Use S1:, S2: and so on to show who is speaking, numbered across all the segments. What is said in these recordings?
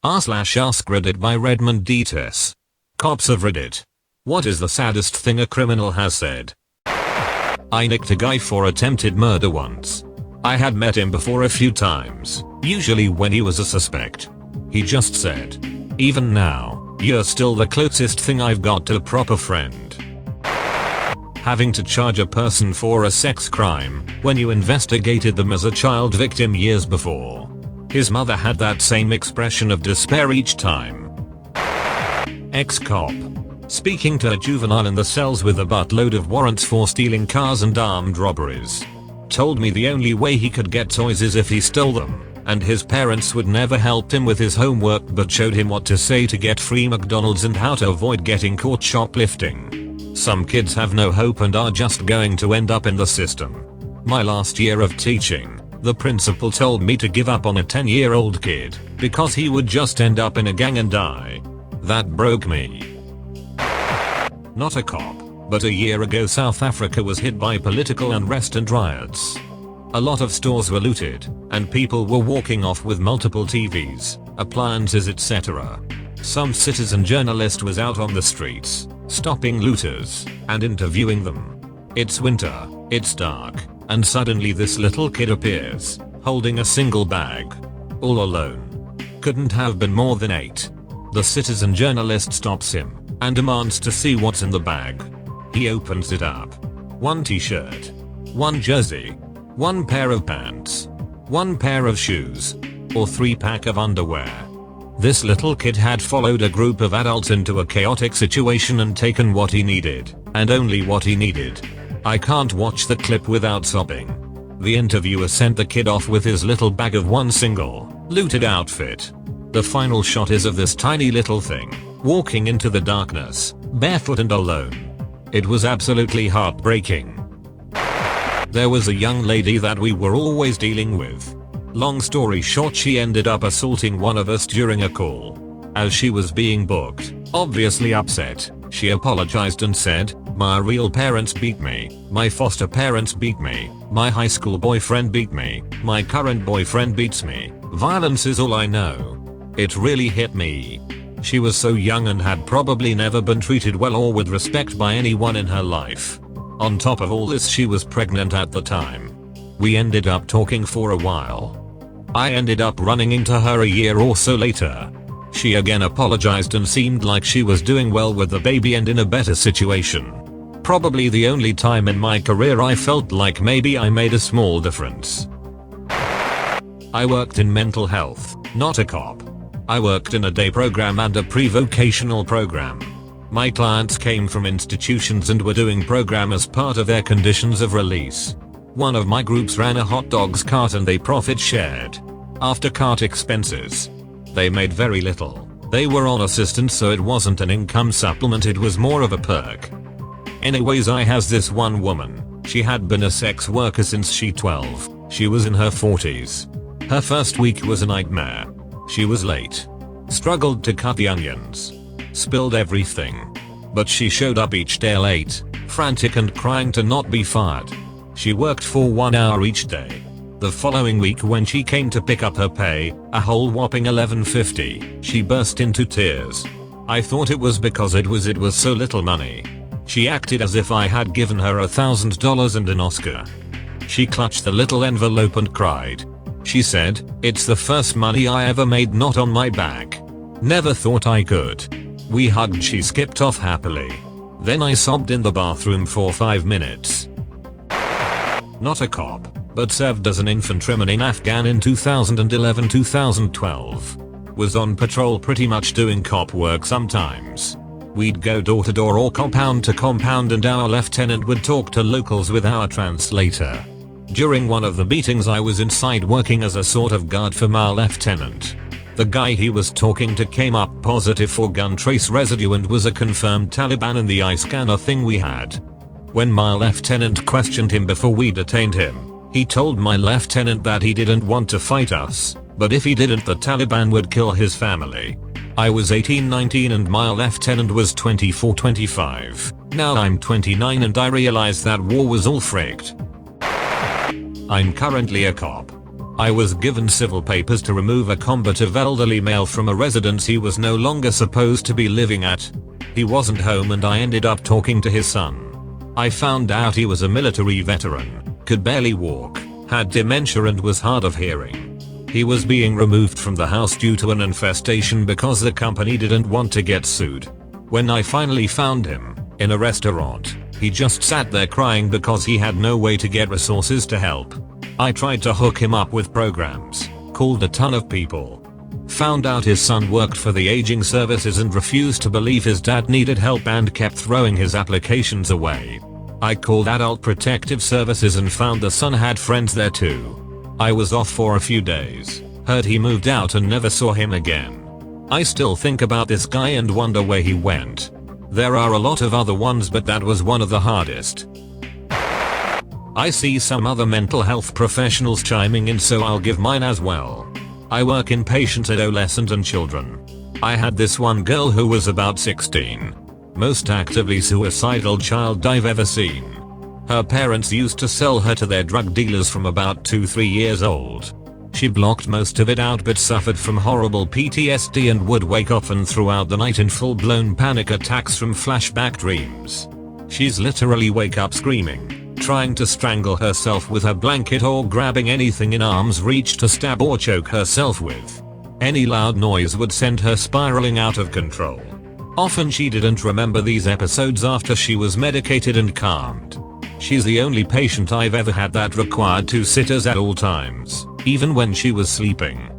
S1: r/AskReddit by Redmond Dts. Cops of Reddit. What is the saddest thing a criminal has said? I nicked a guy for attempted murder once. I had met him before a few times, usually when he was a suspect. He just said, "Even now, you're still the closest thing I've got to a proper friend." Having to charge a person for a sex crime when you investigated them as a child victim years before. His mother had that same expression of despair each time. Ex-cop. Speaking to a juvenile in the cells with a buttload of warrants for stealing cars and armed robberies. Told me the only way he could get toys is if he stole them, and his parents would never help him with his homework but showed him what to say to get free McDonald's and how to avoid getting caught shoplifting. Some kids have no hope and are just going to end up in the system. My last year of teaching, the principal told me to give up on a 10-year-old kid because he would just end up in a gang and die. That broke me. Not a cop, but a year ago South Africa was hit by political unrest and riots. A lot of stores were looted, and people were walking off with multiple TVs, appliances etc. Some citizen journalist was out on the streets, stopping looters, and interviewing them. It's winter, it's dark, and suddenly this little kid appears, holding a single bag. All alone. Couldn't have been more than 8. The citizen journalist stops him, and demands to see what's in the bag. He opens it up. 1 t-shirt. 1 jersey. 1 pair of pants. 1 pair of shoes. Or 3 pack of underwear. This little kid had followed a group of adults into a chaotic situation and taken what he needed, and only what he needed. I can't watch the clip without sobbing. The interviewer sent the kid off with his little bag of one single, looted outfit. The final shot is of this tiny little thing, walking into the darkness, barefoot and alone. It was absolutely heartbreaking. There was a young lady that we were always dealing with. Long story short, she ended up assaulting one of us during a call. As she was being booked, obviously upset, she apologized and said, "My real parents beat me, my foster parents beat me, my high school boyfriend beat me, my current boyfriend beats me, violence is all I know." It really hit me. She was so young and had probably never been treated well or with respect by anyone in her life. On top of all this, she was pregnant at the time. We ended up talking for a while. I ended up running into her a year or so later. She again apologized and seemed like she was doing well with the baby and in a better situation. Probably the only time in my career I felt like maybe I made a small difference. I worked in mental health, not a cop. I worked in a day program and a pre-vocational program. My clients came from institutions and were doing program as part of their conditions of release. One of my groups ran a hot dogs cart and they profit shared. After cart expenses, they made very little. They were on assistance, so it wasn't an income supplement, it was more of a perk. Anyways, I has this one woman. She had been a sex worker since she 12. She was in her 40s. Her first week was a nightmare. She was late. Struggled to cut the onions. Spilled everything. But she showed up each day late, frantic and crying to not be fired. She worked for 1 hour each day. The following week when she came to pick up her pay, a whole whopping $11.50, she burst into tears. I thought it was because it was so little money. She acted as if I had given her $1,000 and an Oscar. She clutched the little envelope and cried. She said, "It's the first money I ever made not on my back. Never thought I could." We hugged, she skipped off happily. Then I sobbed in the bathroom for 5 minutes. Not a cop, but served as an infantryman in Afghan in 2011-2012. Was on patrol pretty much doing cop work sometimes. We'd go door to door or compound to compound and our lieutenant would talk to locals with our translator. During one of the meetings I was inside working as a sort of guard for my lieutenant. The guy he was talking to came up positive for gun trace residue and was a confirmed Taliban in the eye scanner thing we had. When my lieutenant questioned him before we detained him, he told my lieutenant that he didn't want to fight us, but if he didn't the Taliban would kill his family. I was 18-19 and my lieutenant was 24-25. Now I'm 29 and I realize that war was all fricked. I'm currently a cop. I was given civil papers to remove a combative elderly male from a residence he was no longer supposed to be living at. He wasn't home and I ended up talking to his son. I found out he was a military veteran, could barely walk, had dementia and was hard of hearing. He was being removed from the house due to an infestation because the company didn't want to get sued. When I finally found him, in a restaurant, he just sat there crying because he had no way to get resources to help. I tried to hook him up with programs, called a ton of people. Found out his son worked for the aging services and refused to believe his dad needed help and kept throwing his applications away. I called Adult Protective Services and found the son had friends there too. I was off for a few days, heard he moved out and never saw him again. I still think about this guy and wonder where he went. There are a lot of other ones but that was one of the hardest. I see some other mental health professionals chiming in so I'll give mine as well. I work in patient adolescent and children. I had this one girl who was about 16. Most actively suicidal child I've ever seen. Her parents used to sell her to their drug dealers from about 2-3 years old. She blocked most of it out but suffered from horrible PTSD and would wake often throughout the night in full-blown panic attacks from flashback dreams. She's literally wake up screaming, trying to strangle herself with her blanket or grabbing anything in arm's reach to stab or choke herself with. Any loud noise would send her spiraling out of control. Often she didn't remember these episodes after she was medicated and calmed. She's the only patient I've ever had that required 2 sitters at all times, even when she was sleeping.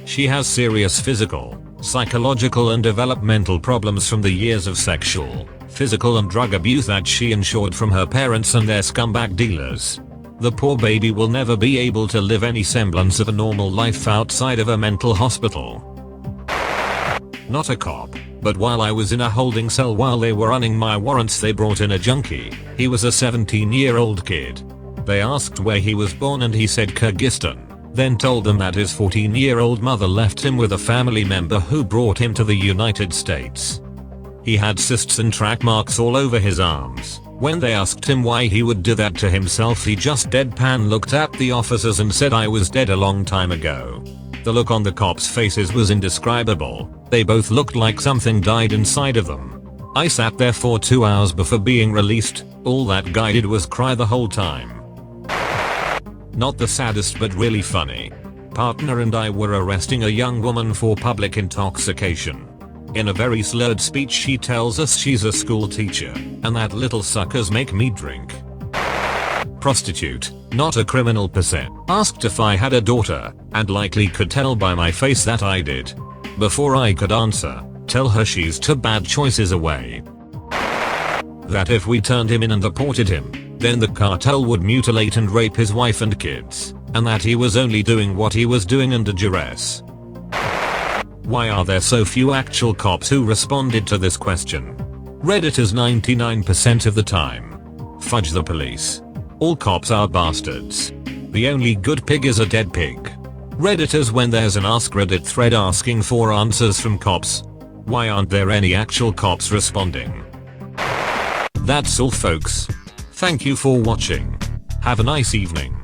S1: She has serious physical, psychological and developmental problems from the years of sexual, physical and drug abuse that she endured from her parents and their scumbag dealers. The poor baby will never be able to live any semblance of a normal life outside of a mental hospital. Not a cop, but while I was in a holding cell while they were running my warrants they brought in a junkie. He was a 17-year-old kid. They asked where he was born and he said Kyrgyzstan, then told them that his 14-year-old mother left him with a family member who brought him to the United States. He had cysts and track marks all over his arms. When they asked him why he would do that to himself he just deadpan looked at the officers and said I was dead a long time ago. The look on the cops' faces was indescribable. They both looked like something died inside of them. I sat there for 2 hours before being released. All that guy did was cry the whole time. Not the saddest but really funny. Partner and I were arresting a young woman for public intoxication. In a very slurred speech she tells us she's a school teacher and that little suckers make me drink. Prostitute, not a criminal per se, asked if I had a daughter, and likely could tell by my face that I did. Before I could answer, tell her she's 2 bad choices away. That if we turned him in and deported him, then the cartel would mutilate and rape his wife and kids, and that he was only doing what he was doing under duress. Why are there so few actual cops who responded to this question? Redditors 99% of the time. Fudge the police. All cops are bastards. The only good pig is a dead pig. Redditors when there's an AskReddit thread asking for answers from cops. Why aren't there any actual cops responding? That's all folks. Thank you for watching. Have a nice evening.